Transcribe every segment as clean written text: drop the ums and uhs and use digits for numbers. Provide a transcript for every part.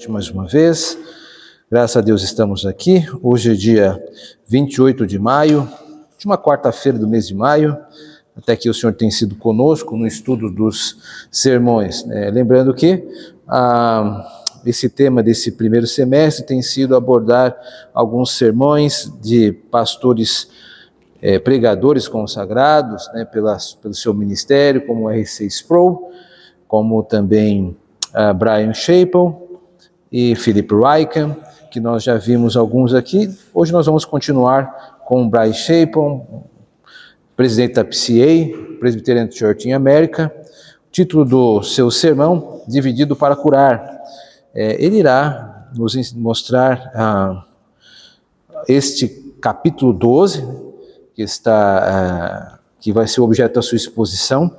Mais uma vez, graças a Deus estamos aqui. Hoje é dia 28 de maio, última quarta-feira do mês de maio. Até que o Senhor tem sido conosco no estudo dos sermões. Lembrando que esse tema desse primeiro semestre tem sido abordar alguns sermões de pastores, pregadores consagrados, pelo seu ministério, como o R.C. Sproul, como também Bryan Chapell e Philip Ryken, que nós já vimos alguns aqui. Hoje nós vamos continuar com o Bryan Chapell, presidente da PCA, Presbyterian Church in America. O título do seu sermão, Dividido para Curar. Ele irá nos mostrar este capítulo 12, que vai ser o objeto da sua exposição,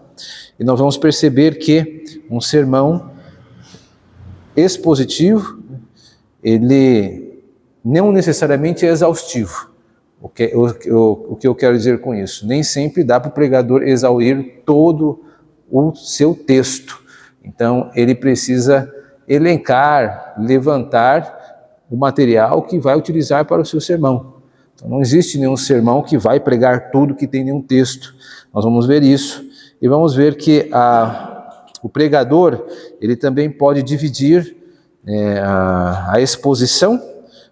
e nós vamos perceber que um sermão expositivo, ele não necessariamente é exaustivo. O que eu quero dizer com isso? Nem sempre dá para o pregador exaurir todo o seu texto. Então, ele precisa elencar, levantar o material que vai utilizar para o seu sermão. Então, não existe nenhum sermão que vai pregar tudo que tem nenhum texto. Nós vamos ver isso. E vamos ver que o pregador, ele também pode dividir a exposição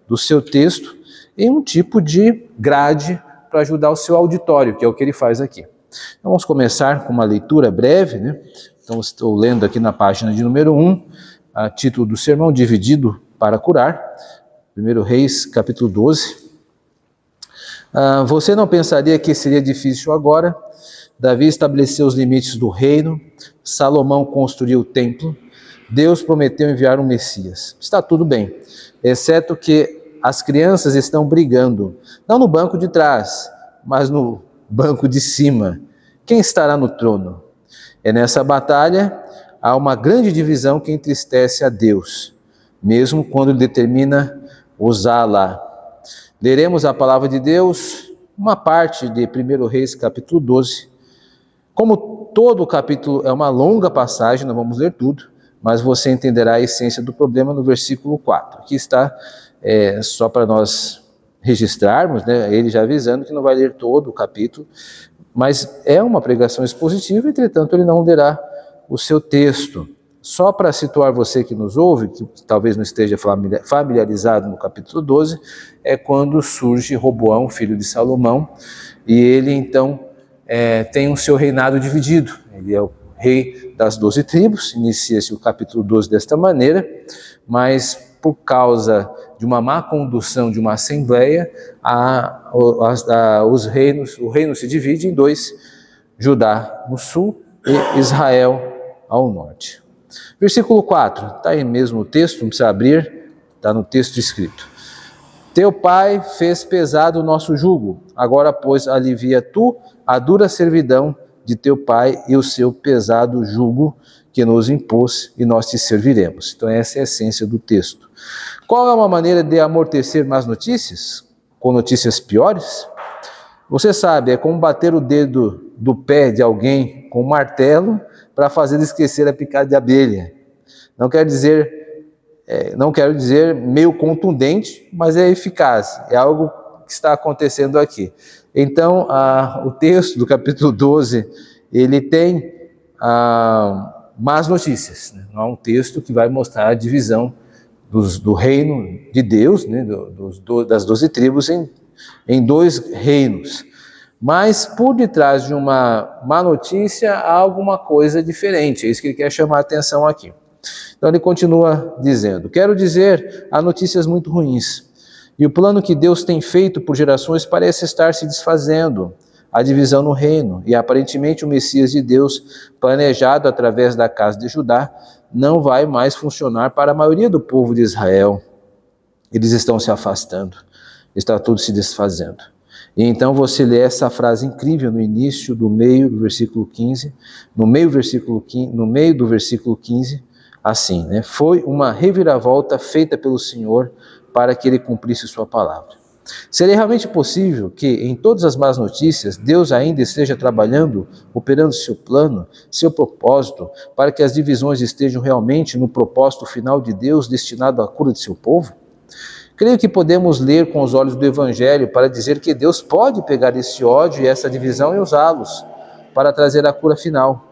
do seu texto em um tipo de grade para ajudar o seu auditório, que é o que ele faz aqui. Então, vamos começar com uma leitura breve, Então, estou lendo aqui na página de número 1, a título do sermão, Dividido para Curar, 1 Reis, capítulo 12. Você não pensaria que seria difícil agora? Davi estabeleceu os limites do reino, Salomão construiu o templo, Deus prometeu enviar um Messias. Está tudo bem, exceto que as crianças estão brigando, não no banco de trás, mas no banco de cima. Quem estará no trono? Nessa batalha, há uma grande divisão que entristece a Deus, mesmo quando ele determina usá-la. Leremos a palavra de Deus, uma parte de 1 Reis, capítulo 12. Como todo o capítulo é uma longa passagem, não vamos ler tudo, mas você entenderá a essência do problema no versículo 4. Aqui está, só para nós registrarmos, ele já avisando que não vai ler todo o capítulo, mas é uma pregação expositiva, entretanto ele não lerá o seu texto. Só para situar você que nos ouve, que talvez não esteja familiarizado no capítulo 12, é quando surge Roboão, filho de Salomão, e ele então tem o seu reinado dividido. Ele é o rei das 12 tribos, inicia-se o capítulo 12 desta maneira, mas por causa de uma má condução de uma assembleia, o reino se divide em dois, Judá no sul e Israel ao norte. Versículo 4, está aí mesmo o texto, não precisa abrir, está no texto escrito. Teu pai fez pesado o nosso jugo, agora, pois, alivia tu a dura servidão de teu pai e o seu pesado jugo que nos impôs, e nós te serviremos. Então essa é a essência do texto. Qual é uma maneira de amortecer más notícias? Com notícias piores? Você sabe, é como bater o dedo do pé de alguém com um martelo para fazer ele esquecer a picada de abelha. Não quero dizer meio contundente, mas é eficaz. É algo que está acontecendo aqui. Então, o texto do capítulo 12, ele tem más notícias. Não é um texto que vai mostrar a divisão do reino de Deus, das 12 tribos em dois reinos. Mas por detrás de uma má notícia há alguma coisa diferente. É isso que ele quer chamar a atenção aqui. Então ele continua dizendo, quero dizer, há notícias muito ruins. E o plano que Deus tem feito por gerações parece estar se desfazendo. A divisão no reino, e aparentemente o Messias de Deus, planejado através da casa de Judá, não vai mais funcionar para a maioria do povo de Israel. Eles estão se afastando, está tudo se desfazendo. E então você lê essa frase incrível no início do meio do versículo 15, no meio do versículo 15, assim, foi uma reviravolta feita pelo Senhor para que ele cumprisse sua palavra. Seria realmente possível que, em todas as más notícias, Deus ainda esteja trabalhando, operando seu plano, seu propósito, para que as divisões estejam realmente no propósito final de Deus destinado à cura de seu povo? Creio que podemos ler com os olhos do Evangelho para dizer que Deus pode pegar esse ódio e essa divisão e usá-los para trazer a cura final.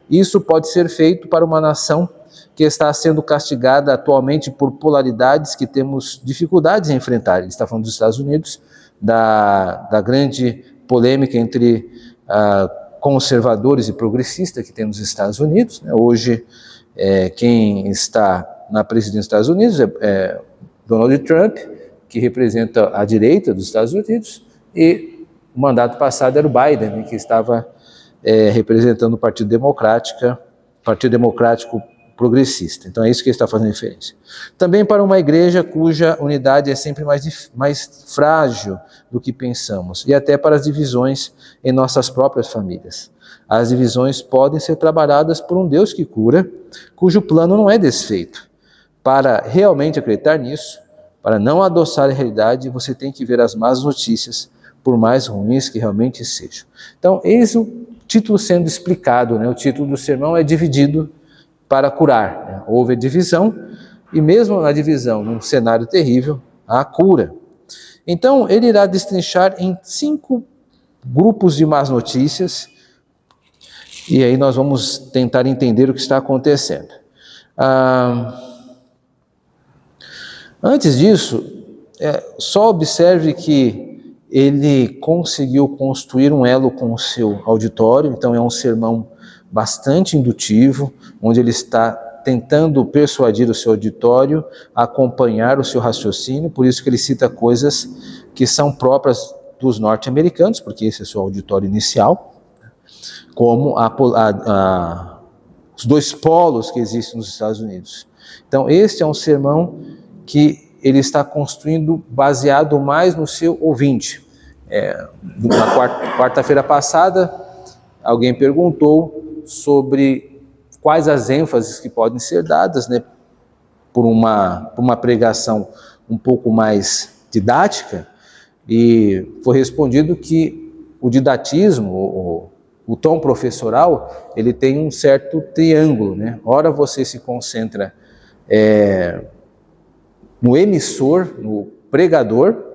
Isso pode ser feito para uma nação que está sendo castigada atualmente por polaridades que temos dificuldades em enfrentar. Ele está falando dos Estados Unidos, da grande polêmica entre conservadores e progressistas que tem nos Estados Unidos. Hoje, quem está na presidência dos Estados Unidos é Donald Trump, que representa a direita dos Estados Unidos, e o mandato passado era o Biden, que estava representando o Partido Democrático Progressista. Então é isso que ele está fazendo referência. Também para uma igreja cuja unidade é sempre mais frágil do que pensamos, e até para as divisões em nossas próprias famílias. As divisões podem ser trabalhadas por um Deus que cura, cujo plano não é desfeito. Para realmente acreditar nisso, para não adoçar a realidade, você tem que ver as más notícias, por mais ruins que realmente sejam. Então, eis o título sendo explicado, né? O título do sermão é Dividido para Curar. Né? Houve a divisão, e mesmo na divisão, num cenário terrível, há cura. Então, ele irá destrinchar em 5 grupos de más notícias, e aí nós vamos tentar entender o que está acontecendo. Antes disso, só observe que ele conseguiu construir um elo com o seu auditório, então é um sermão bastante indutivo, onde ele está tentando persuadir o seu auditório a acompanhar o seu raciocínio, por isso que ele cita coisas que são próprias dos norte-americanos, porque esse é o seu auditório inicial, como os 2 polos que existem nos Estados Unidos. Então, este é um sermão que ele está construindo baseado mais no seu ouvinte. Na quarta-feira passada, alguém perguntou sobre quais as ênfases que podem ser dadas, né, por uma pregação um pouco mais didática, e foi respondido que o didatismo, o tom professoral, ele tem um certo triângulo, né? Ora você se concentra no emissor, no pregador,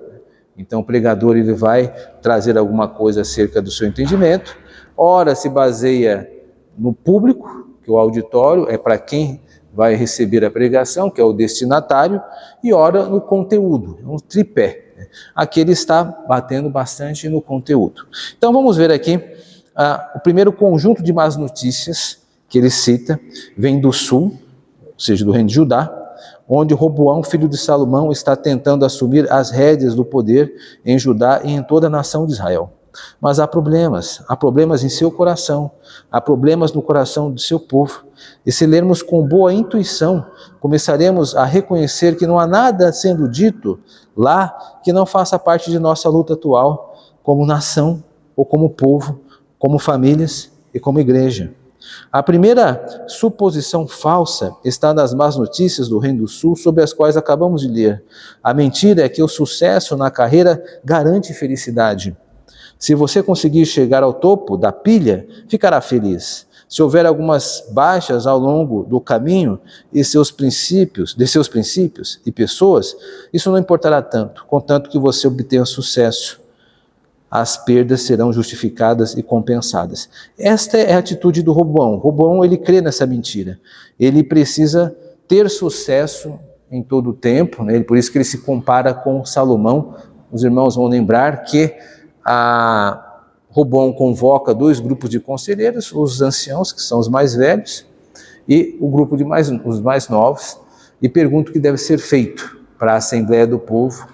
então o pregador ele vai trazer alguma coisa acerca do seu entendimento, ora se baseia no público, que o auditório é para quem vai receber a pregação, que é o destinatário, e ora no conteúdo, um tripé. Aqui ele está batendo bastante no conteúdo. Então vamos ver aqui, o primeiro conjunto de más notícias que ele cita, vem do sul, ou seja, do reino de Judá, onde Roboão, filho de Salomão, está tentando assumir as rédeas do poder em Judá e em toda a nação de Israel. Mas há problemas em seu coração, há problemas no coração do seu povo. E se lermos com boa intuição, começaremos a reconhecer que não há nada sendo dito lá que não faça parte de nossa luta atual, como nação, ou como povo, como famílias e como igreja. A primeira suposição falsa está nas más notícias do Reino do Sul, sobre as quais acabamos de ler. A mentira é que o sucesso na carreira garante felicidade. Se você conseguir chegar ao topo da pilha, ficará feliz. Se houver algumas baixas ao longo do caminho de seus princípios e pessoas, isso não importará tanto, contanto que você obtenha sucesso. As perdas serão justificadas e compensadas. Esta é a atitude do Roboão. Roboão, ele crê nessa mentira. Ele precisa ter sucesso em todo o tempo, né? Por isso que ele se compara com Salomão. Os irmãos vão lembrar que Roboão convoca 2 grupos de conselheiros, os anciãos, que são os mais velhos, e o grupo os mais novos, e pergunta o que deve ser feito para a Assembleia do Povo.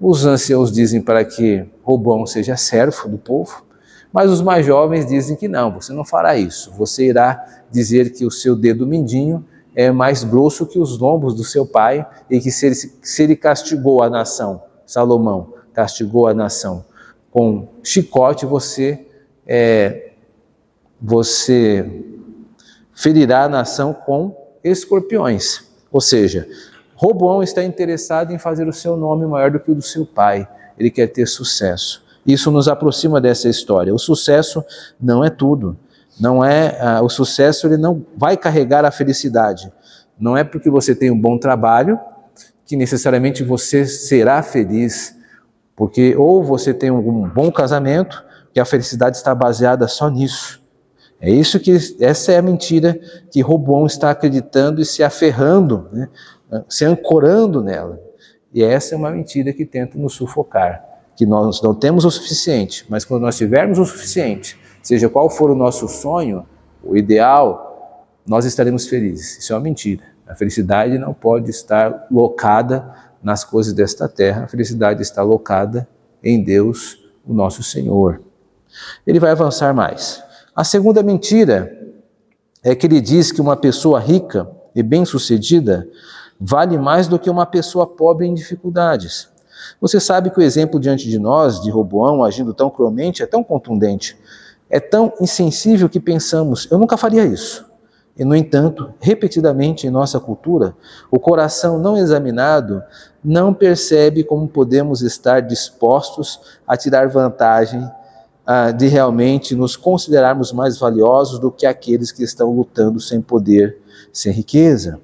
Os anciãos dizem para que Roboão seja servo do povo, mas os mais jovens dizem que não, você não fará isso. Você irá dizer que o seu dedo mindinho é mais grosso que os lombos do seu pai, e que se ele castigou a nação, Salomão castigou a nação com chicote, você ferirá a nação com escorpiões. Ou seja, Roboão está interessado em fazer o seu nome maior do que o do seu pai. Ele quer ter sucesso. Isso nos aproxima dessa história. O sucesso não é tudo. O sucesso ele não vai carregar a felicidade. Não é porque você tem um bom trabalho que necessariamente você será feliz. Porque ou você tem um bom casamento, que a felicidade está baseada só nisso. Essa é a mentira que Roboão está acreditando e se aferrando, né? Se ancorando nela. E essa é uma mentira que tenta nos sufocar, que nós não temos o suficiente, mas quando nós tivermos o suficiente, seja qual for o nosso sonho, o ideal, nós estaremos felizes. Isso é uma mentira. A felicidade não pode estar locada nas coisas desta terra, a felicidade está locada em Deus, o nosso Senhor. Ele vai avançar mais. A segunda mentira é que ele diz que uma pessoa rica e bem-sucedida vale mais do que uma pessoa pobre em dificuldades. Você sabe que o exemplo diante de nós, de Roboão agindo tão cruelmente, é tão contundente, é tão insensível que pensamos, eu nunca faria isso. E, no entanto, repetidamente em nossa cultura, o coração não examinado não percebe como podemos estar dispostos a tirar vantagem de realmente nos considerarmos mais valiosos do que aqueles que estão lutando sem poder, sem riqueza.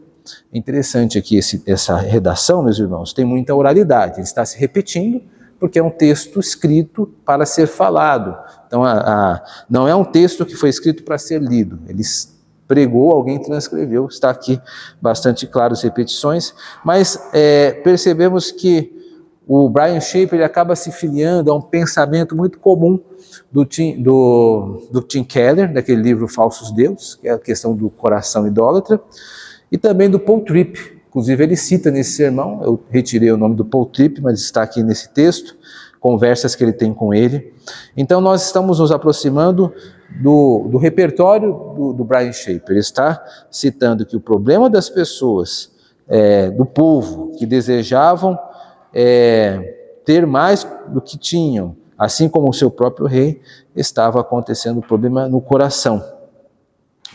É interessante aqui essa redação, meus irmãos, tem muita oralidade, ele está se repetindo porque é um texto escrito para ser falado. Então, não é um texto que foi escrito para ser lido, ele pregou, alguém transcreveu, está aqui bastante claro as repetições, mas percebemos que o Brian Shaper ele acaba se filiando a um pensamento muito comum do Tim Keller, daquele livro Falsos Deuses, que é a questão do coração idólatra, e também do Paul Tripp. Inclusive ele cita nesse sermão, eu retirei o nome do Paul Tripp, mas está aqui nesse texto, conversas que ele tem com ele. Então nós estamos nos aproximando do repertório do Brian Shaper. Ele está citando que o problema das pessoas, do povo, que desejavam ter mais do que tinham, assim como o seu próprio rei, estava acontecendo um problema no coração.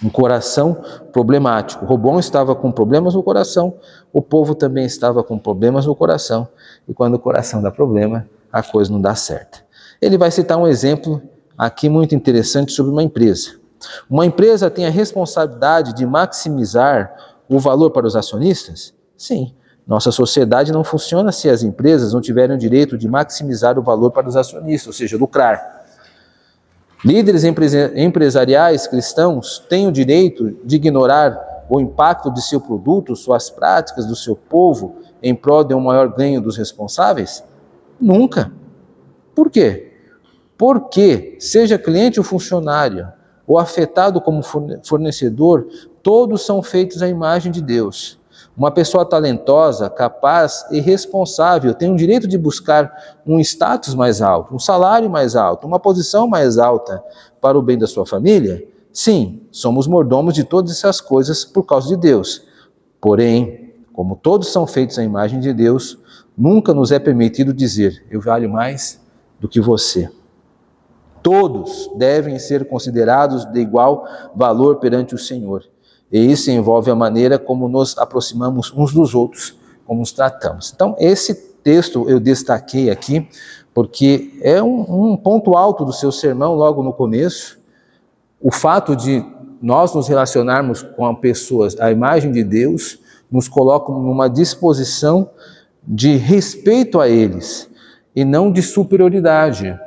Um coração problemático. Roboão estava com problemas no coração, o povo também estava com problemas no coração, e quando o coração dá problema, a coisa não dá certo. Ele vai citar um exemplo aqui muito interessante sobre uma empresa. Uma empresa tem a responsabilidade de maximizar o valor para os acionistas? Sim. Nossa sociedade não funciona se as empresas não tiverem o direito de maximizar o valor para os acionistas, ou seja, lucrar. Líderes empresariais cristãos têm o direito de ignorar o impacto de seu produto, suas práticas, do seu povo, em prol de um maior ganho dos responsáveis? Nunca. Por quê? Porque, seja cliente ou funcionário, ou afetado como fornecedor, todos são feitos à imagem de Deus. Uma pessoa talentosa, capaz e responsável tem o direito de buscar um status mais alto, um salário mais alto, uma posição mais alta para o bem da sua família? Sim, somos mordomos de todas essas coisas por causa de Deus. Porém, como todos são feitos à imagem de Deus, nunca nos é permitido dizer, eu valho mais do que você. Todos devem ser considerados de igual valor perante o Senhor. E isso envolve a maneira como nos aproximamos uns dos outros, como nos tratamos. Então, esse texto eu destaquei aqui, porque é um ponto alto do seu sermão, logo no começo. O fato de nós nos relacionarmos com pessoas à imagem de Deus, nos coloca numa disposição de respeito a eles, e não de superioridade.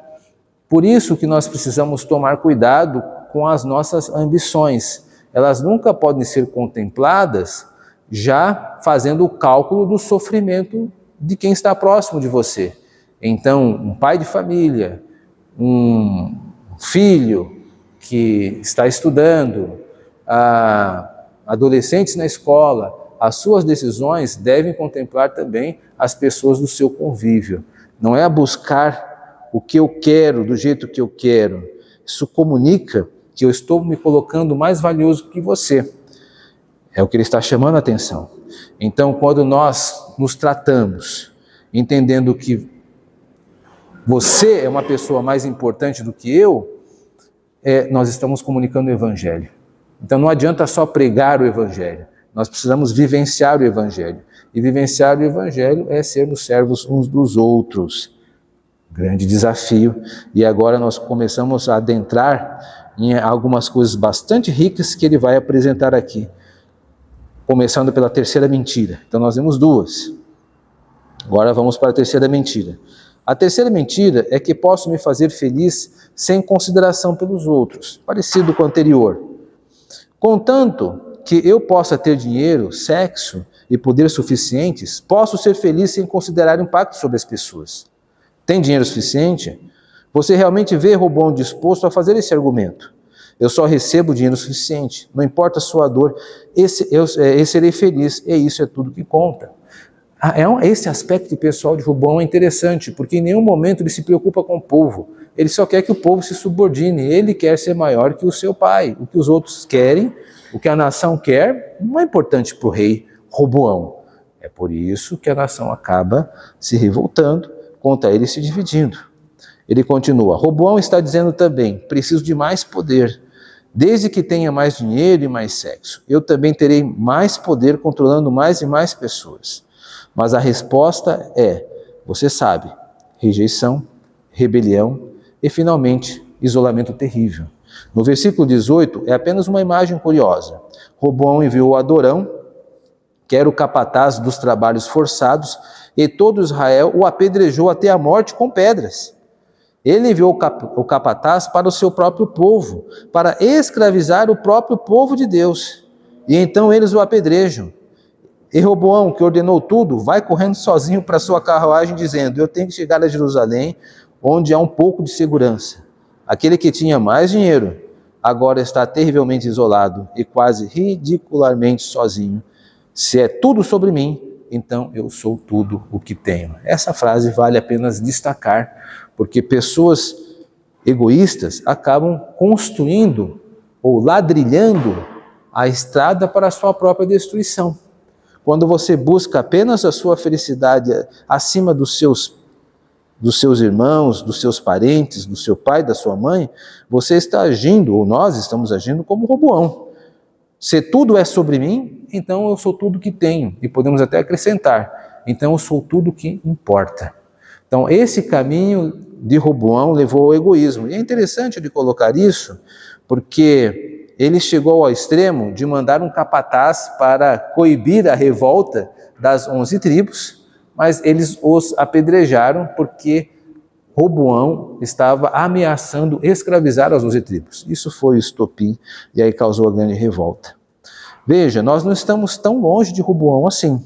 Por isso que nós precisamos tomar cuidado com as nossas ambições. Elas nunca podem ser contempladas já fazendo o cálculo do sofrimento de quem está próximo de você. Então, um pai de família, um filho que está estudando, adolescentes na escola, as suas decisões devem contemplar também as pessoas do seu convívio. Não é buscar o que eu quero, do jeito que eu quero. Isso comunica que eu estou me colocando mais valioso que você. É o que ele está chamando a atenção. Então, quando nós nos tratamos, entendendo que você é uma pessoa mais importante do que eu, nós estamos comunicando o Evangelho. Então, não adianta só pregar o Evangelho. Nós precisamos vivenciar o Evangelho. E vivenciar o Evangelho é sermos servos uns dos outros. Grande desafio. E agora nós começamos a adentrar em algumas coisas bastante ricas que ele vai apresentar aqui. Começando pela terceira mentira. Então nós vimos duas. Agora vamos para a terceira mentira. A terceira mentira é que posso me fazer feliz sem consideração pelos outros, parecido com o anterior. Contanto que eu possa ter dinheiro, sexo e poder suficientes, posso ser feliz sem considerar impacto sobre as pessoas. Tem dinheiro suficiente? Você realmente vê Roboão disposto a fazer esse argumento? Eu só recebo dinheiro suficiente, não importa a sua dor, eu serei feliz, e isso é tudo que conta. Esse aspecto pessoal de Roboão é interessante, porque em nenhum momento ele se preocupa com o povo. Ele só quer que o povo se subordine. Ele quer ser maior que o seu pai. O que os outros querem, o que a nação quer, não é importante para o rei Roboão. É por isso que a nação acaba se revoltando, contra ele se dividindo. Ele continua, Roboão está dizendo também, preciso de mais poder. Desde que tenha mais dinheiro e mais sexo, eu também terei mais poder controlando mais e mais pessoas. Mas a resposta é, você sabe, rejeição, rebelião e, finalmente, isolamento terrível. No versículo 18, é apenas uma imagem curiosa. Roboão enviou Adorão, que era o capataz dos trabalhos forçados, e todo Israel o apedrejou até a morte com pedras. Ele enviou o capataz para o seu próprio povo, para escravizar o próprio povo de Deus. E então eles o apedrejam. E Roboão, que ordenou tudo, vai correndo sozinho para sua carruagem, dizendo, eu tenho que chegar a Jerusalém, onde há um pouco de segurança. Aquele que tinha mais dinheiro, agora está terrivelmente isolado e quase ridicularmente sozinho. Se é tudo sobre mim, então eu sou tudo o que tenho. Essa frase vale apenas destacar, porque pessoas egoístas acabam construindo ou ladrilhando a estrada para a sua própria destruição. Quando você busca apenas a sua felicidade acima dos seus irmãos, dos seus parentes, do seu pai, da sua mãe, você está agindo, ou nós estamos agindo como Roboão. Se tudo é sobre mim, então eu sou tudo que tenho. E podemos até acrescentar, então eu sou tudo que importa. Então esse caminho de Roboão levou ao egoísmo. E é interessante de colocar isso, porque ele chegou ao extremo de mandar um capataz para coibir a revolta das 11 tribos, mas eles os apedrejaram porque Roboão estava ameaçando escravizar as 11 tribos. Isso foi o estopim e aí causou a grande revolta. Veja, nós não estamos tão longe de Roboão assim.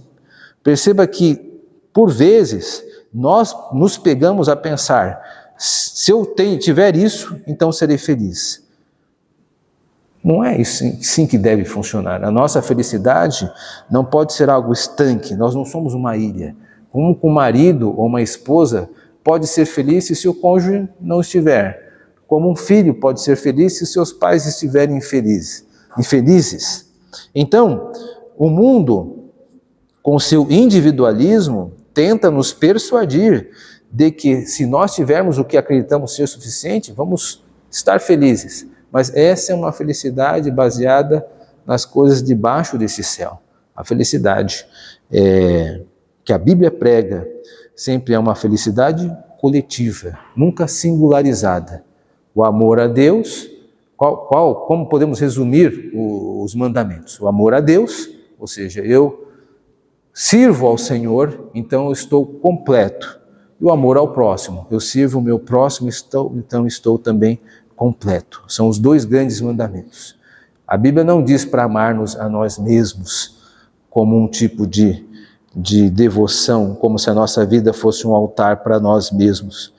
Perceba que, por vezes, nós nos pegamos a pensar, se eu tiver isso, então serei feliz. Não é isso sim que deve funcionar. A nossa felicidade não pode ser algo estanque, nós não somos uma ilha. Como um marido ou uma esposa pode ser feliz se seu cônjuge não estiver. Como um filho pode ser feliz se seus pais estiverem infelizes. Então, o mundo, com seu individualismo, tenta nos persuadir de que se nós tivermos o que acreditamos ser suficiente, vamos estar felizes. Mas essa é uma felicidade baseada nas coisas debaixo desse céu. A felicidade que a Bíblia prega sempre é uma felicidade coletiva, nunca singularizada. O amor a Deus, como podemos resumir os mandamentos? O amor a Deus, ou seja, eu sirvo ao Senhor, então eu estou completo. E o amor ao próximo, eu sirvo o meu próximo, então estou também completo. São os dois grandes mandamentos. A Bíblia não diz para amarmos a nós mesmos como um tipo de devoção, como se a nossa vida fosse um altar para nós mesmos.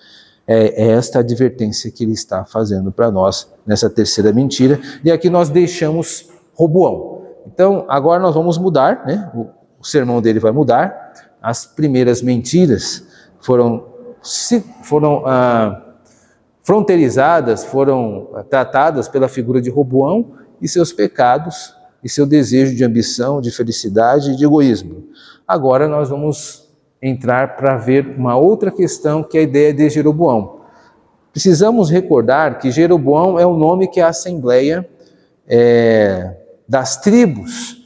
É esta advertência que ele está fazendo para nós nessa terceira mentira. E aqui nós deixamos Roboão. Então, agora nós vamos mudar, né? O sermão dele vai mudar. As primeiras mentiras foram fronteirizadas, foram tratadas pela figura de Roboão e seus pecados e seu desejo de ambição, de felicidade e de egoísmo. Agora nós vamos entrar para ver uma outra questão, que é a ideia de Jeroboão. Precisamos recordar que Jeroboão é o nome que a Assembleia das tribos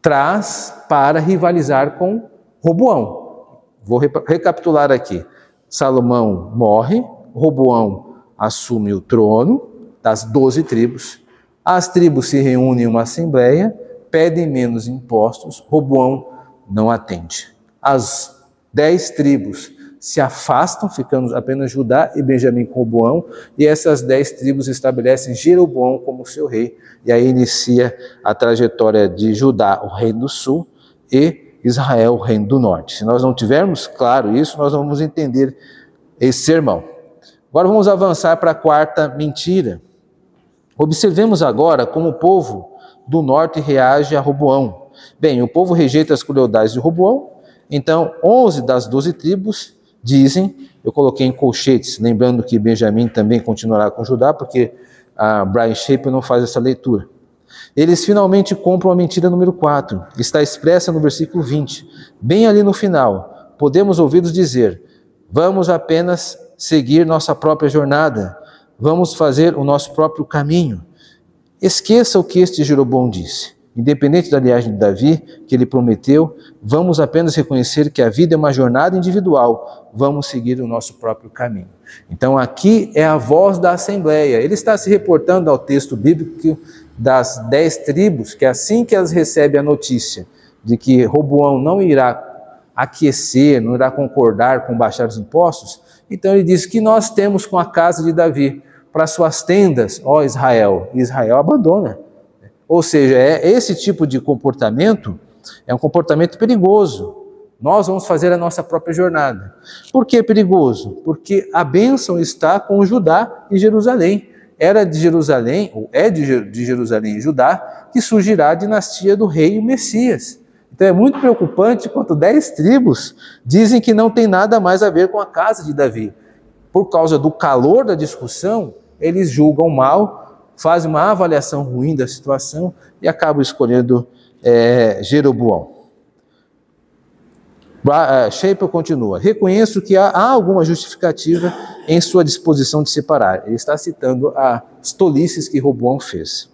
traz para rivalizar com Roboão. Vou recapitular aqui. Salomão morre, Roboão assume o trono das 12 tribos, as tribos se reúnem em uma assembleia, pedem menos impostos, Roboão não atende. As 10 tribos se afastam, ficando apenas Judá e Benjamim com Roboão, e essas 10 tribos estabelecem Jeroboão como seu rei, e aí inicia a trajetória de Judá, o reino do sul, e Israel, o reino do norte. Se nós não tivermos claro isso, nós não vamos entender esse sermão. Agora vamos avançar para a quarta mentira. Observemos agora como o povo do norte reage a Roboão. Bem, o povo rejeita as crueldades de Roboão, então 11 das 12 tribos dizem, eu coloquei em colchetes, lembrando que Benjamim também continuará com Judá, porque a Brian Shaper não faz essa leitura. Eles finalmente compram a mentira número 4, que está expressa no versículo 20. Bem ali no final, podemos ouvi-los dizer, vamos apenas seguir nossa própria jornada, vamos fazer o nosso próprio caminho. Esqueça o que este Jeroboão disse. Independente da linhagem de Davi, que ele prometeu, vamos apenas reconhecer que a vida é uma jornada individual, vamos seguir o nosso próprio caminho. Então aqui é a voz da Assembleia. Ele está se reportando ao texto bíblico das 10 tribos, que assim que elas recebem a notícia de que Roboão não irá aquecer, não irá concordar com baixar os impostos, então ele diz que nós temos com a casa de Davi para suas tendas, ó Israel. E Israel abandona. Ou seja, esse tipo de comportamento é um comportamento perigoso. Nós vamos fazer a nossa própria jornada. Por que perigoso? Porque a bênção está com Judá e Jerusalém. Era de Jerusalém, ou é de Jerusalém e Judá, que surgirá a dinastia do rei e o Messias. Então é muito preocupante quando 10 tribos dizem que não tem nada mais a ver com a casa de Davi. Por causa do calor da discussão, eles julgam mal, fazem uma avaliação ruim da situação e acabam escolhendo Jeroboão. Shaper continua, reconheço que há alguma justificativa em sua disposição de separar. Ele está citando as tolices que Roboão fez.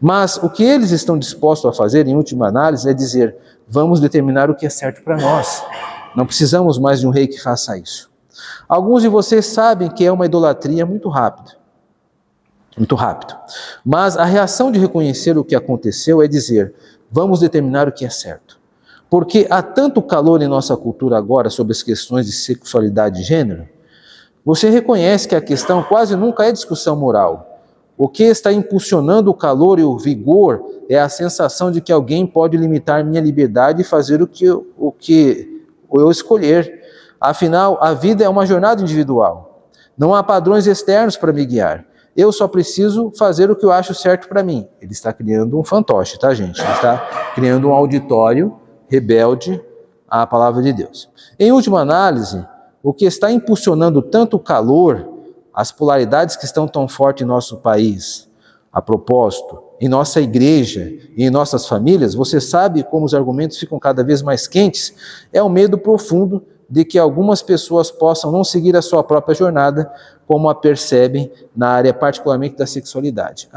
Mas o que eles estão dispostos a fazer, em última análise, é dizer, vamos determinar o que é certo para nós. Não precisamos mais de um rei que faça isso. Alguns de vocês sabem que é uma idolatria muito rápido. Mas a reação de reconhecer o que aconteceu é dizer, vamos determinar o que é certo. Porque há tanto calor em nossa cultura agora sobre as questões de sexualidade e gênero, você reconhece que a questão quase nunca é discussão moral. O que está impulsionando o calor e o vigor é a sensação de que alguém pode limitar minha liberdade e fazer o que eu escolher. Afinal, a vida é uma jornada individual. Não há padrões externos para me guiar. Eu só preciso fazer o que eu acho certo para mim. Ele está criando um fantoche, tá, gente? Ele está criando um auditório rebelde à palavra de Deus. Em última análise, o que está impulsionando tanto o calor, as polaridades que estão tão fortes em nosso país, a propósito, em nossa igreja e em nossas famílias, você sabe como os argumentos ficam cada vez mais quentes, é o medo profundo de que algumas pessoas possam não seguir a sua própria jornada, como a percebem na área particularmente da sexualidade.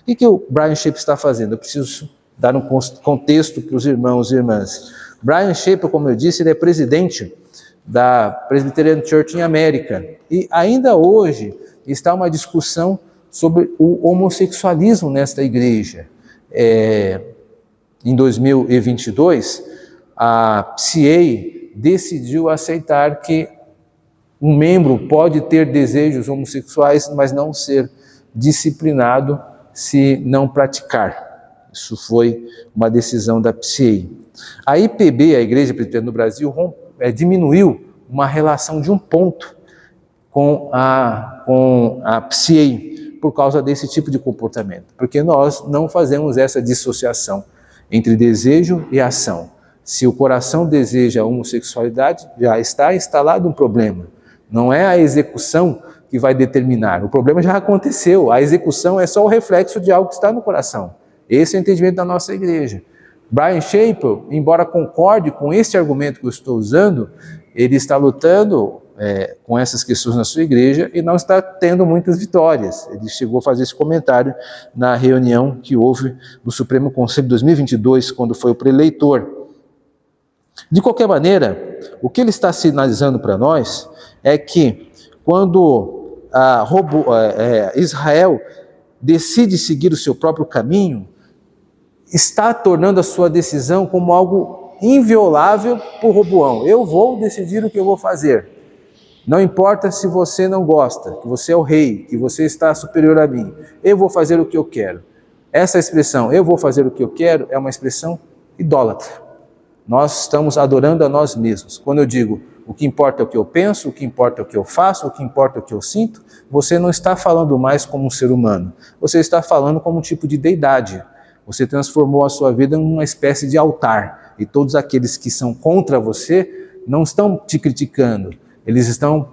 O que o Brian Shaper está fazendo? Eu preciso dar um contexto para os irmãos e irmãs. Brian Shaper, como eu disse, ele é presidente da Presbyterian Church em América. E ainda hoje está uma discussão sobre o homossexualismo nesta igreja. Em 2022, a PCA decidiu aceitar que um membro pode ter desejos homossexuais, mas não ser disciplinado se não praticar. Isso foi uma decisão da PCA. A IPB, a Igreja Presbiteriana do Brasil, diminuiu uma relação de 1 ponto com a PCA por causa desse tipo de comportamento, porque nós não fazemos essa dissociação entre desejo e ação. Se o coração deseja a homossexualidade, já está instalado um problema. Não é a execução que vai determinar. O problema já aconteceu. A execução é só o reflexo de algo que está no coração. Esse é o entendimento da nossa igreja. Brian Shaper, embora concorde com este argumento que eu estou usando, ele está lutando com essas questões na sua igreja e não está tendo muitas vitórias. Ele chegou a fazer esse comentário na reunião que houve no Supremo Conselho de 2022, quando foi o preleitor. De qualquer maneira, o que ele está sinalizando para nós é que quando Israel decide seguir o seu próprio caminho, está tornando a sua decisão como algo inviolável por Roboão. Eu vou decidir o que eu vou fazer. Não importa se você não gosta, que você é o rei, que você está superior a mim. Eu vou fazer o que eu quero. Essa expressão, eu vou fazer o que eu quero, é uma expressão idólatra. Nós estamos adorando a nós mesmos. Quando eu digo, o que importa é o que eu penso, o que importa é o que eu faço, o que importa é o que eu sinto, você não está falando mais como um ser humano. Você está falando como um tipo de deidade. Você transformou a sua vida em uma espécie de altar. E todos aqueles que são contra você não estão te criticando. Eles estão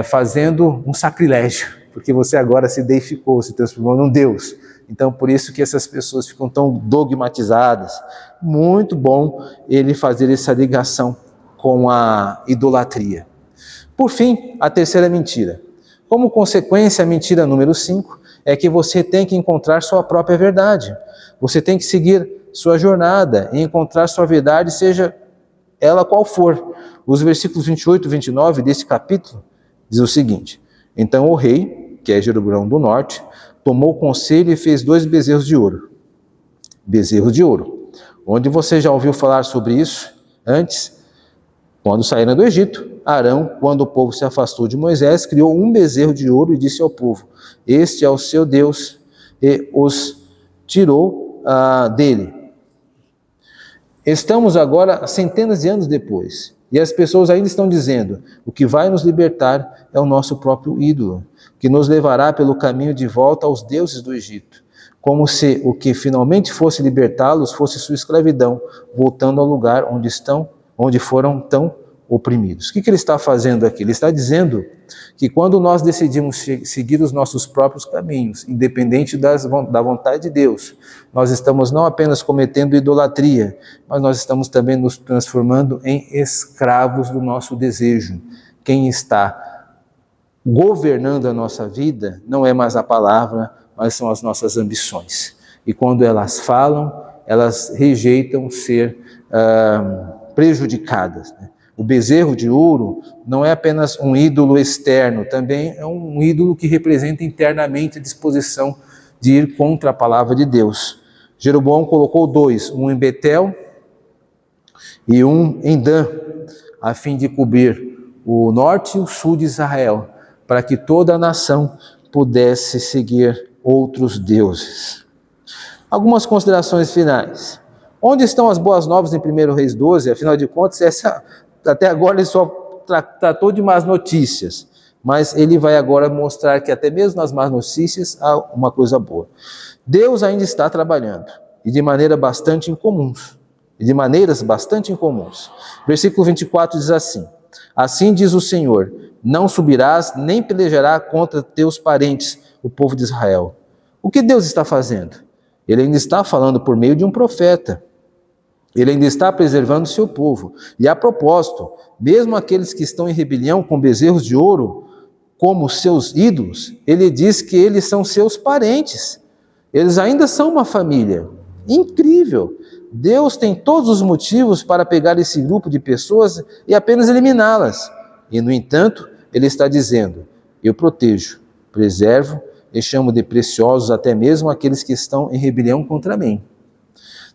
fazendo um sacrilégio, porque você agora se deificou, se transformou num Deus. Então, por isso que essas pessoas ficam tão dogmatizadas. Muito bom ele fazer essa ligação com a idolatria. Por fim, a terceira mentira. Como consequência, a mentira número 5 é que você tem que encontrar sua própria verdade. Você tem que seguir sua jornada e encontrar sua verdade, seja ela qual for. Os versículos 28 e 29 desse capítulo diz o seguinte: então o rei, que é Jeroboão do norte, tomou conselho e fez 2 bezerros de ouro. Bezerros de ouro. Onde você já ouviu falar sobre isso antes? Quando saíram do Egito, Arão, quando o povo se afastou de Moisés, criou um bezerro de ouro e disse ao povo: este é o seu Deus, e os tirou dele. Estamos agora centenas de anos depois, e as pessoas ainda estão dizendo: o que vai nos libertar é o nosso próprio ídolo, que nos levará pelo caminho de volta aos deuses do Egito, como se o que finalmente fosse libertá-los fosse sua escravidão, voltando ao lugar onde foram tão oprimidos. O que ele está fazendo aqui? Ele está dizendo que quando nós decidimos seguir os nossos próprios caminhos, independente da vontade de Deus, nós estamos não apenas cometendo idolatria, mas nós estamos também nos transformando em escravos do nosso desejo. Quem está governando a nossa vida não é mais a palavra, mas são as nossas ambições. E quando elas falam, elas rejeitam ser prejudicadas. O bezerro de ouro não é apenas um ídolo externo, também é um ídolo que representa internamente a disposição de ir contra a palavra de Deus. Jeroboão colocou 2, um em Betel e um em Dan, a fim de cobrir o norte e o sul de Israel, para que toda a nação pudesse seguir outros deuses. Algumas considerações finais. Onde estão as boas novas em 1 Reis 12? Afinal de contas, até agora ele só tratou de más notícias, mas ele vai agora mostrar que até mesmo nas más notícias há uma coisa boa. Deus ainda está trabalhando, e de maneiras bastante incomuns. Versículo 24 diz assim: assim diz o Senhor, não subirás nem pelejarás contra teus parentes, o povo de Israel. O que Deus está fazendo? Ele ainda está falando por meio de um profeta. Ele ainda está preservando o seu povo. E a propósito, mesmo aqueles que estão em rebelião com bezerros de ouro, como seus ídolos, ele diz que eles são seus parentes. Eles ainda são uma família. Incrível! Deus tem todos os motivos para pegar esse grupo de pessoas e apenas eliminá-las. E, no entanto, ele está dizendo: eu protejo, preservo e chamo de preciosos até mesmo aqueles que estão em rebelião contra mim.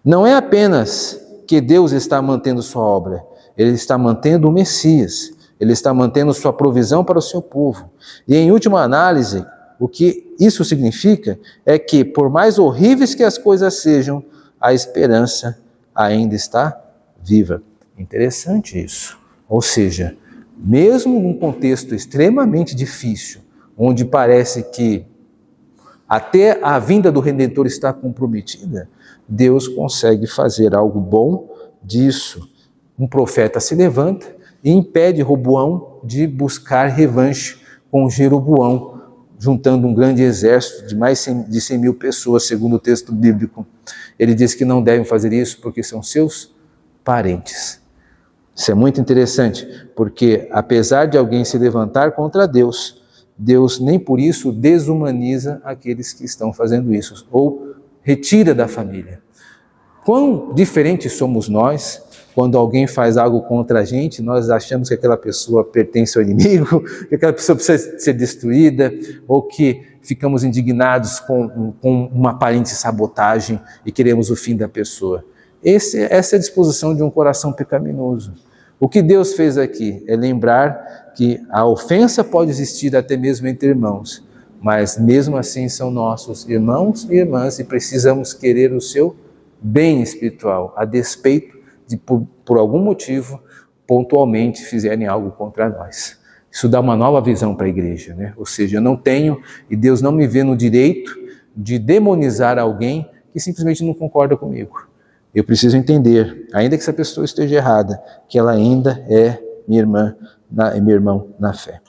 Não é apenas que Deus está mantendo sua obra, Ele está mantendo o Messias, Ele está mantendo sua provisão para o seu povo. E em última análise, o que isso significa é que, por mais horríveis que as coisas sejam, a esperança ainda está viva. Interessante isso. Ou seja, mesmo num contexto extremamente difícil, onde parece que até a vinda do Redentor está comprometida, Deus consegue fazer algo bom disso. Um profeta se levanta e impede Roboão de buscar revanche com Jeroboão, juntando um grande exército de mais de 100 mil pessoas, segundo o texto bíblico. Ele diz que não devem fazer isso porque são seus parentes. Isso é muito interessante, porque apesar de alguém se levantar contra Deus, Deus nem por isso desumaniza aqueles que estão fazendo isso, ou retira da família. Quão diferentes somos nós, quando alguém faz algo contra a gente, nós achamos que aquela pessoa pertence ao inimigo, que aquela pessoa precisa ser destruída, ou que ficamos indignados com uma aparente sabotagem e queremos o fim da pessoa. Essa é a disposição de um coração pecaminoso. O que Deus fez aqui é lembrar que a ofensa pode existir até mesmo entre irmãos, mas mesmo assim são nossos irmãos e irmãs e precisamos querer o seu bem espiritual, a despeito de, por algum motivo, pontualmente fizerem algo contra nós. Isso dá uma nova visão para a igreja, né? Ou seja, eu não tenho, e Deus não me vê no direito de demonizar alguém que simplesmente não concorda comigo. Eu preciso entender, ainda que essa pessoa esteja errada, que ela ainda é minha irmã, meu irmão na fé.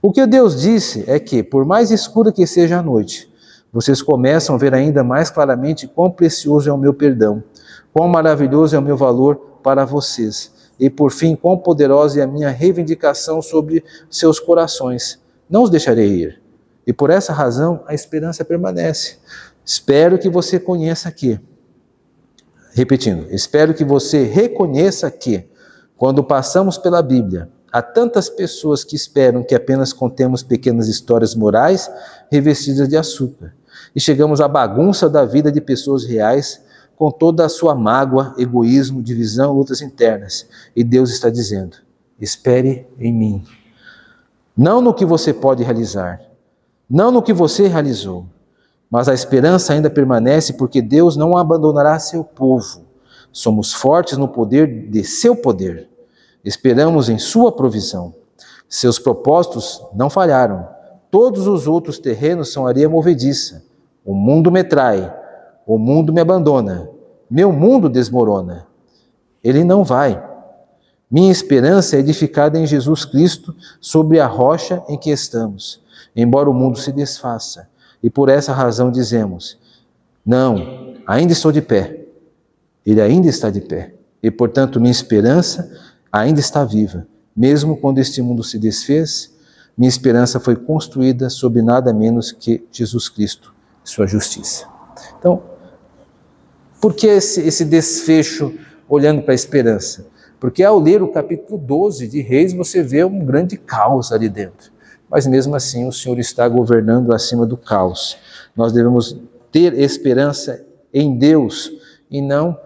O que Deus disse é que, por mais escura que seja a noite, vocês começam a ver ainda mais claramente quão precioso é o meu perdão, quão maravilhoso é o meu valor para vocês, e por fim, quão poderosa é a minha reivindicação sobre seus corações. Não os deixarei ir. E por essa razão, a esperança permanece. Espero que você conheça que, repetindo, espero que você reconheça que, quando passamos pela Bíblia, há tantas pessoas que esperam que apenas contemos pequenas histórias morais revestidas de açúcar. E chegamos à bagunça da vida de pessoas reais, com toda a sua mágoa, egoísmo, divisão, lutas internas. E Deus está dizendo, espere em mim. Não no que você pode realizar, não no que você realizou, mas a esperança ainda permanece porque Deus não abandonará seu povo. Somos fortes no poder de seu poder. Esperamos em sua provisão. Seus propósitos não falharam. Todos os outros terrenos são areia movediça. O mundo me trai. O mundo me abandona. Meu mundo desmorona. Ele não vai. Minha esperança é edificada em Jesus Cristo, sobre a rocha em que estamos, embora o mundo se desfaça. E por essa razão dizemos, não, ainda estou de pé. Ele ainda está de pé. E portanto minha esperança ainda está viva. Mesmo quando este mundo se desfez, minha esperança foi construída sobre nada menos que Jesus Cristo, sua justiça. Então, por que esse desfecho olhando para a esperança? Porque ao ler o capítulo 12 de Reis, você vê um grande caos ali dentro. Mas mesmo assim o Senhor está governando acima do caos. Nós devemos ter esperança em Deus e não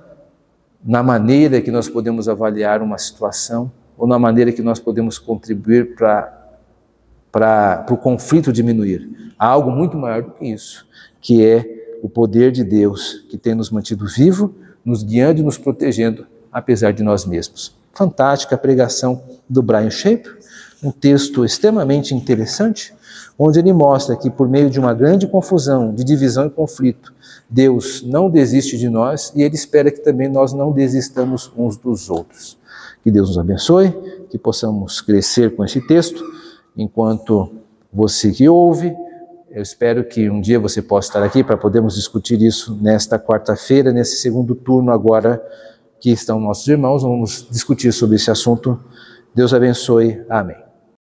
na maneira que nós podemos avaliar uma situação ou na maneira que nós podemos contribuir para o conflito diminuir. Há algo muito maior do que isso, que é o poder de Deus que tem nos mantido vivos, nos guiando e nos protegendo, apesar de nós mesmos. Fantástica pregação do Brian Shaper, um texto extremamente interessante, onde ele mostra que por meio de uma grande confusão, de divisão e conflito, Deus não desiste de nós e Ele espera que também nós não desistamos uns dos outros. Que Deus nos abençoe, que possamos crescer com esse texto, enquanto você que ouve, eu espero que um dia você possa estar aqui para podermos discutir isso nesta quarta-feira, nesse segundo turno agora que estão nossos irmãos, vamos discutir sobre esse assunto. Deus abençoe. Amém.